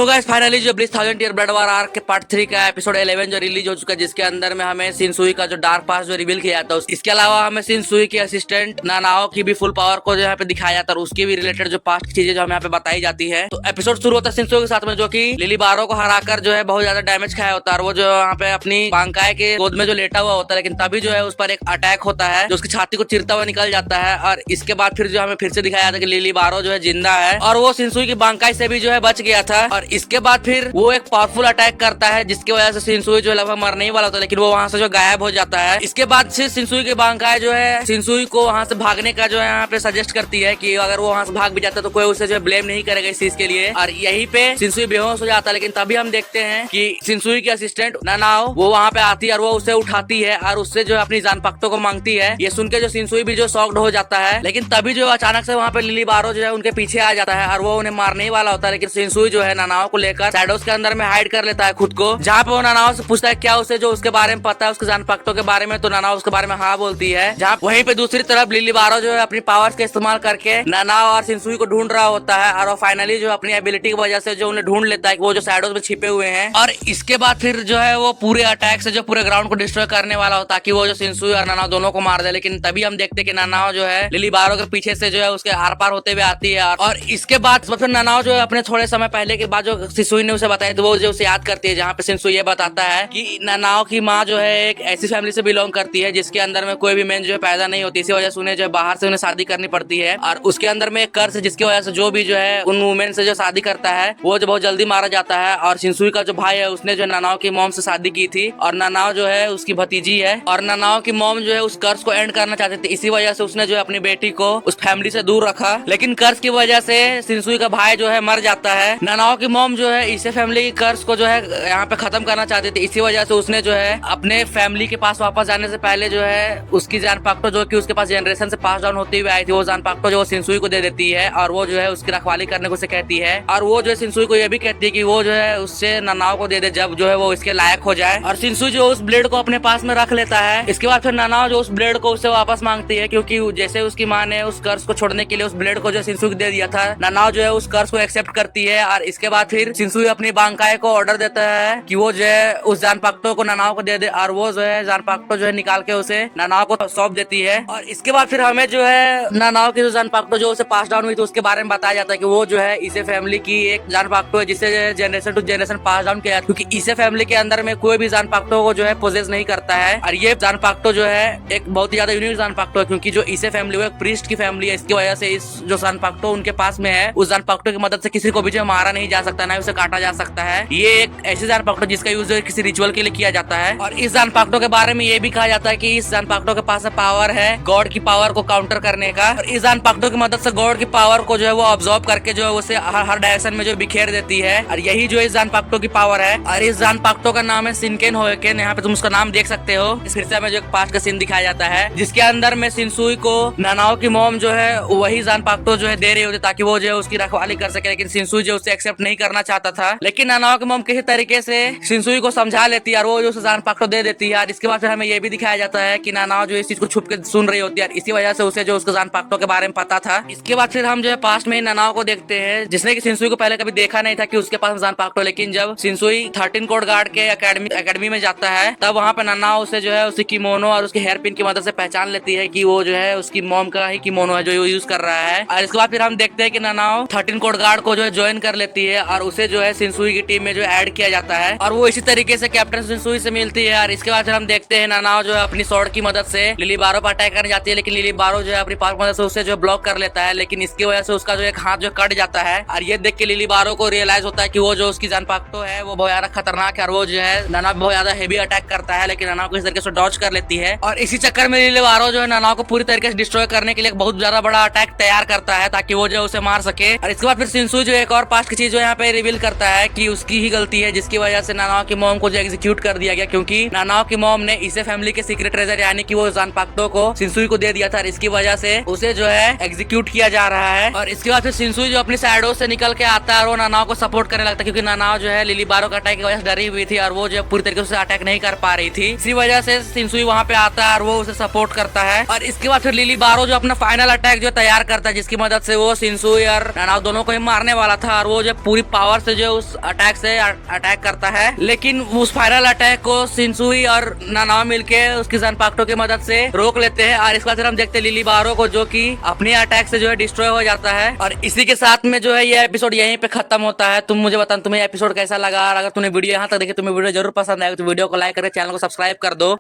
तो guys finally जो bliss 1000 year blood वार arc के पार्ट 3 का एपिसोड 11 जो रिलीज हो चुका है, जिसके अंदर में हमें शिनसुई का जो डार्क पास्ट जो रिवील किया जाता है, इसके अलावा हमें शिनसुई के असिस्टेंट नानाओ की भी फुल पावर को जो यहाँ पे दिखाया जाता है और उसकी भी रिलेटेड जो पास्ट की चीजें जो हमें यहाँ पे बताई जाती है। तो एपिसोड शुरू होता है शिनसुई के साथ में, जो की लिली बारो को हराकर जो है बहुत ज्यादा डैमेज खाया होता है और वो जो यहाँ पे अपनी बांकाई के गोद में जो लेटा हुआ होता है, लेकिन तभी जो है उस पर एक अटैक होता है जो उसकी छाती को चिरता हुआ निकल जाता है। और इसके बाद फिर जो हमें फिर से दिखाया जाता है कि लिली बारो जो है जिंदा है और वो शिनसुई की बांकाई से भी जो है बच गया था। और इसके बाद फिर वो एक पावरफुल अटैक करता है जिसकी वजह से शिनसुई जो लगभग मरने ही वाला था, लेकिन वो वहां से जो गायब हो जाता है। इसके बाद से शिनसुई की बांकाई जो है शिनसुई को वहां से भागने का जो है यहाँ पे सजेस्ट करती है कि अगर वो वहां से भाग भी जाता है तो कोई उसे जो ब्लेम नहीं करेगा इस चीज के लिए। और यहीं पे शिनसुई बेहोश हो जाता है, लेकिन तभी हम देखते हैं कि शिनसुई की असिस्टेंट नानाओ वो वहां पे आती है और वो उसे उठाती है और उससे जो है अपनी जान पख्तों को मांगती है। ये सुन के जो शिनसुई भी जो शॉक्ड हो जाता है, लेकिन तभी जो अचानक से वहाँ पे लिली बारो जो है उनके पीछे आ जाता है और वो उन्हें मारने ही वाला होता है। लेकिन शिनसुई जो है नानाओ को लेकर शैडोज के अंदर में हाइड कर लेता है खुद को, जहाँ पे वो नानाओ से पूछता है क्या उसे जो उसके बारे में पता है उसके जान पख्तों के बारे में, तो नानाओ उसके बारे में हाँ बोलती है। जहाँ वहीं पे दूसरी तरफ लिली बारो जो है अपनी पावर्स का इस्तेमाल करके नानाओ और शिनसुई को ढूंढ रहा होता है और वो फाइनली जो अपनी एबिलिटी की वजह से जो उन्हें ढूंढ लेता है कि वो जो शैडोज में छिपे हुए हैं। और इसके बाद फिर जो है वो पूरे अटैक से जो पूरे ग्राउंड को डिस्ट्रॉय करने वाला होता है कि वो जो शिनसुई और नानाओ दोनों को मार दे। लेकिन तभी हम देखते कि नानाओ जो है लिली बारो के पीछे से जो है उसके आर पार होते हुए आती है। और इसके बाद फिर नानाओ जो है अपने थोड़े समय पहले के बाद जो शिनसुई ने उसे बताया तो वो जो उसे याद करती है, जहाँ पे शिनसुई ये बताता है कि नानाओ की माँ जो है एक ऐसी फैमिली से बिलोंग करती है जिसके अंदर में कोई भी मेन जो है पैदा नहीं होती, इसी वजह से उन्हें जो है बाहर से उन्हें शादी करनी पड़ती है। और उसके अंदर में एक कर्ज है जिसकी वजह से जो भी जो है उन वुमेन से जो शादी करता है वो जो बहुत जल्दी मारा जाता है। और शिनसुई का जो भाई है उसने जो नानाओ की मॉम से शादी की थी और नानाओ जो है उसकी भतीजी है और नानाओ की मॉम जो है उस कर्ज को एंड करना चाहती थी, इसी वजह से उसने जो है अपनी बेटी को उस फैमिली से दूर रखा। लेकिन कर्ज की वजह से शिनसुई का भाई जो है मर जाता है। नानाओ की मॉम जो है इसे फैमिली की कर्ज को जो है यहाँ पे खत्म करना चाहती थी, इसी वजह से उसने जो है अपने फैमिली के पास वापस जाने से पहले जो है उसकी जान पख्तो जो कि उसके पास जनरेशन से पास डाउन होती हुई आई थी, वो जान पख्तो जो शिनसुई को दे देती है और वो जो है उसकी रखवाली करने को उसे कहती है। और वो जो है शिनसुई को ये भी कहती है कि वो जो है उससे नानाओ को दे दे जब जो है वो इसके लायक हो जाए। और शिनसुई जो उस ब्लेड को अपने पास में रख लेता है। इसके बाद फिर नानाओ जो उस ब्लेड को उससे वापस मांगती है, क्योंकि जैसे उसकी माँ ने उस कर्ज को छोड़ने के लिए उस ब्लेड को जो शिनसुई को दे दिया था, नानाओ जो है उस कर्ज को एक्सेप्ट करती है। और इसके बाद फिर शिनसुई अपनी बांकाई को ऑर्डर देता है कि वो जो है उस जान पख्तो को नानाओ को दे दे और वो जो है जान पख्तो जो है निकाल के उसे नानाओ को सौंप देती है। और इसके बाद फिर हमें जो है नानाओ की जो जान पख्तो जो उसे पास डाउन हुई थी उसके बारे में बताया जाता है कि वो जो है इसे फैमिली की एक जान पख्तो है जिसे generation to generation pass down किया, क्योंकि इसे फैमिली के अंदर में कोई भी जान पख्तो को जो है पोजेस नहीं करता है। और ये जान पख्तो जो है एक बहुत ही ज्यादा यूनिक जान पख्तो है, क्योंकि जो इसे फैमिली वो एक प्रीस्ट की फैमिली है, इसकी वजह से इस जो जान पख्तो उनके पास में है उस जान पख्तो की मदद से किसी को भी जो मारा नहीं जा सकता, ना उसे काटा जा सकता है। ये एक ऐसी जान पख्तो जिसका यूज किसी रिचुअल के लिए किया जाता है। और इस जान पख्तो के बारे में ये भी कहा जाता है कि इस जान पख्तो के पास पावर है गॉड की पावर को काउंटर करने का। और इस जान पख्तो की मदद से गॉड की पावर को जो है वो ऑब्जॉर्ब करके जो है उसे हर डायरेक्शन में जो बिखेर देती है। और यही जो इस जान पख्तो की पावर है। और इस जान पख्तो का नाम है शिनकेन होएकेन, यहाँ पे तुम उसका नाम देख सकते हो। इस फिर से में जो एक पास्ट का सीन दिखाया जाता है जिसके अंदर में शिनसुई को नानाओ की मॉम जो है वही जान पख्तो जो है दे रही होती ताकि वो जो है उसकी रखवाली कर सके, लेकिन शिनसुई जो उसे एक्सेप्ट नहीं करना चाहता था। लेकिन नानाओ की मॉम किसी तरीके से शिनसुई को समझा लेती है और वो जो उसे जान पख्तो दे देती है। और इसके बाद फिर हमें ये भी दिखाया जाता है कि नानाओ जो इस चीज को छुप के सुन रही होती है, इसी वजह से उसे जो उसके जान पख्तो के बारे में पता था। इसके बाद फिर हम जो है पास्ट में नानाओ को देखते हैं जिसने कि शिनसुई को पहले कभी देखा नहीं था कि उसके पास जान पख्तो, लेकिन जब शिनसुई 13 कोड गार्ड के एकेडमी में जाता है तब वहाँ पे नानाओ उसे जो है उसकी किमोनो और उसके हेयर पिन की मदद से पहचान लेती है कि वो जो है उसकी मॉम का ही किमोनो है जो वो यूज कर रहा है। और इसके बाद फिर हम देखते हैं कि नानाओ 13 कोड गार्ड को जो है ज्वाइन कर लेती है और उसे जो है शिनसुई की टीम में जो ऐड किया जाता है और वो इसी तरीके से कैप्टन शिनसुई से मिलती है। और इसके बाद फिर हम देखते हैं नानाओ जो है अपनी स्वॉर्ड की मदद से लिली बारो पर अटैक करने जाती है, लेकिन लिली बारो जो है अपनी पावर की मदद से उसे जो ब्लॉक कर लेता है, लेकिन इसकी वजह से उसका जो एक हाथ जो कट जाता है। और ये देख के लिली बारो को रियलाइज होता है कि वो जो उसकी जान पख्तो है वो बहुत ज्यादा खतरनाक है और वो जो है नाना बहुत ज्यादा हेवी अटैक करता है, लेकिन नाना को इस तरीके से डॉज कर लेती है। और इसी चक्कर में लिली बारो जो है नाना को पूरी तरीके से डिस्ट्रॉय करने के लिए बहुत ज्यादा बड़ा अटैक तैयार करता है ताकि वो जो उसे मार सके। और इसके बाद फिर शिनसुई जो एक और पास्ट की चीज जो यहाँ पे रिवील करता है कि उसकी ही गलती है जिसकी वजह से नानाओ की मॉम को जो एग्जीक्यूट कर दिया गया, क्योंकि नानाओ की मॉम ने इसे फैमिली के सीक्रेट ट्रेजर यानी कि वो जान पख्तो को शिनसुई को दे दिया था, इसकी वजह से उसे जो है एग्जीक्यूट किया जा रहा है। और इसके बाद फिर शिनसुई जो अपनी शैडो से निकल के आता है और वो नानाओ को सपोर्ट करने लगता है, क्योंकि नानाओ जो है लिली बारो का अटैक की वजह से डरी हुई थी और वो जो पूरी तरीके से अटैक नहीं कर पा रही थी, इसी वजह से शिनसुई वहाँ पे आता है और वो उसे सपोर्ट करता है। और इसके बाद फिर लिली बारो जो अपना फाइनल अटैक जो तैयार करता है जिसकी मदद से वो शिनसुई और नानाओ दोनों को ही मारने वाला था और वो जो पूरी पूरी पावर से जो उस अटैक से अटैक करता है, लेकिन उस फाइनल अटैक को शिनसुई और नानाओ मिलके उसकी ज़नपाक्टो की मदद से रोक लेते हैं। और इसके बाद हम देखते हैं लिली बारो को, जो कि अपने अटैक से जो है डिस्ट्रॉय हो जाता है। और इसी के साथ में जो है ये एपिसोड यहीं पे खत्म होता है। तुम मुझे बताना तुम्हें एपिसोड कैसा लगा। और अगर तुमने वीडियो यहाँ तक देखी, तुम्हें वीडियो जरूर पसंद आएगा तो वीडियो को लाइक करके चैनल को सब्सक्राइब कर दो।